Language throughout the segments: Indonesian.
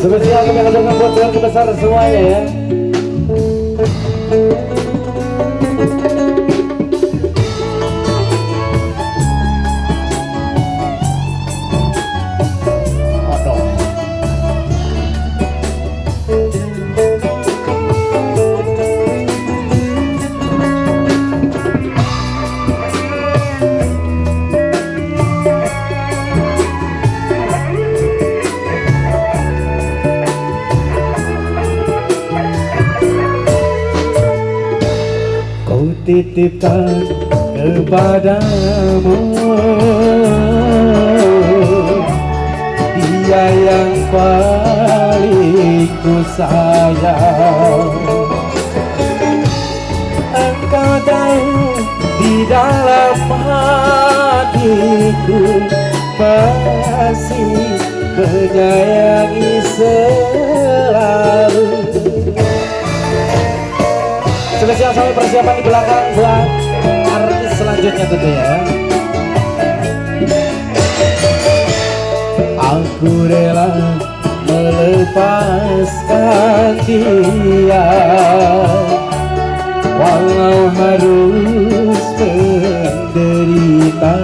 Spesial kami aturkan buat keluarga besar semuanya ya. Titipkan kepadamu dia yang paling ku sayang. Engkau tahu di dalam hatiku masih menyayangi selalu. Spesial sampai persiapan di belakang buat artis selanjutnya tentunya. Aku rela melepaskan dia walau harus menderita,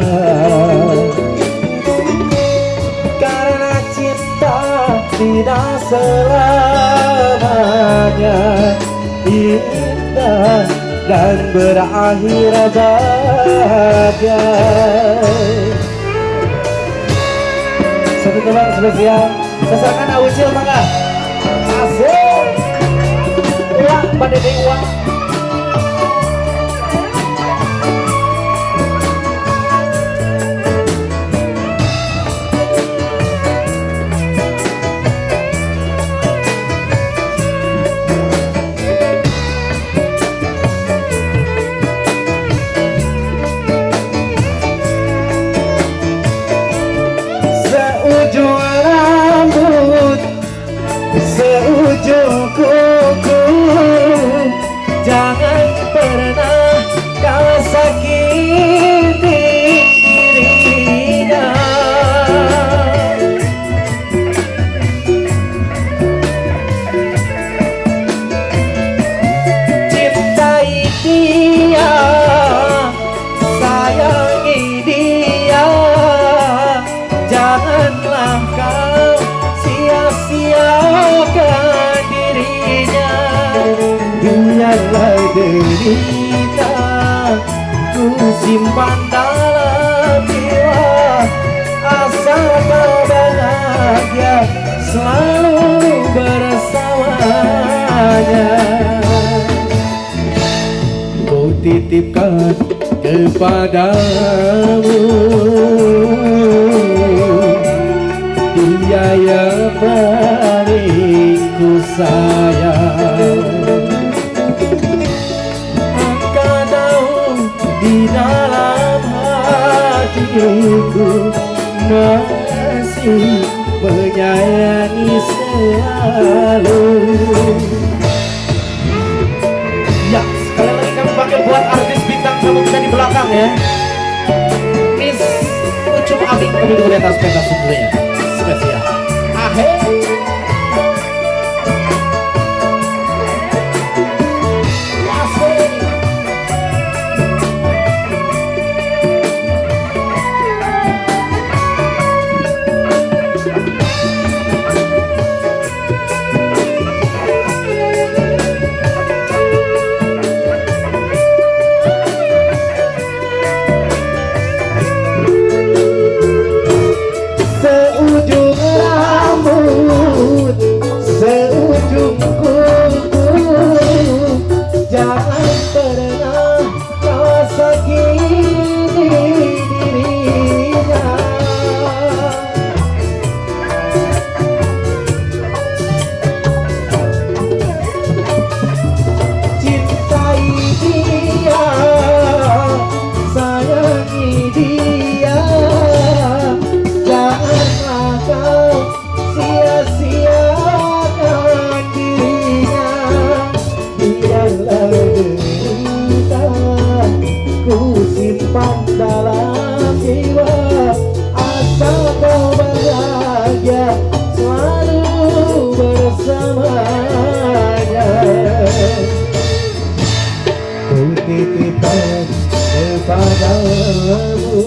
karena cinta tidak selamanya indah dan berakhir bahagia. Satu teman spesial sesakan Awicil mangga asik uang pada uang. Seujung kuku, jangan pernah kau sakiti dirinya. Cintai dia, sayangi dia, janganlah kau sia-siakan dirinya. Biarlah derita ku simpan dalam jiwa, asal kau bahagia selalu bersamanya. Ku titipkan kepadamu dia yang paling ku sayang. Engkau tahu di dalam hatiku masih menyayangi selalu. Ya, sekali lagi kami panggil buat artis bintang tamu kita di belakang ya. Miss Ucup Abi, kami tunggu di atas pentas tentunya. Spesial akhir seujung rambut bersamanya. Ku titipkan kepadamu,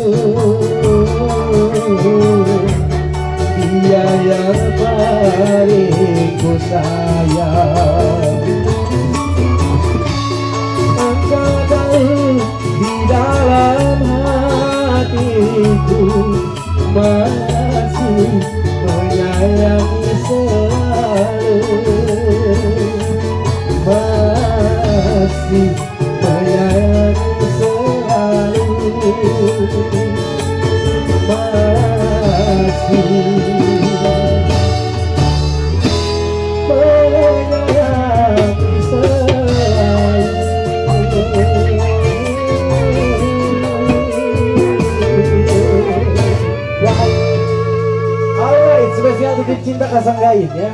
dia yang paling ku sayang. Engkau tahu di dalam hatiku masih menyayangi selalu, masih menyayangi selalu, masih menyayangi selalu. Wow. Alright, spesial titip cinta kasanggain ya.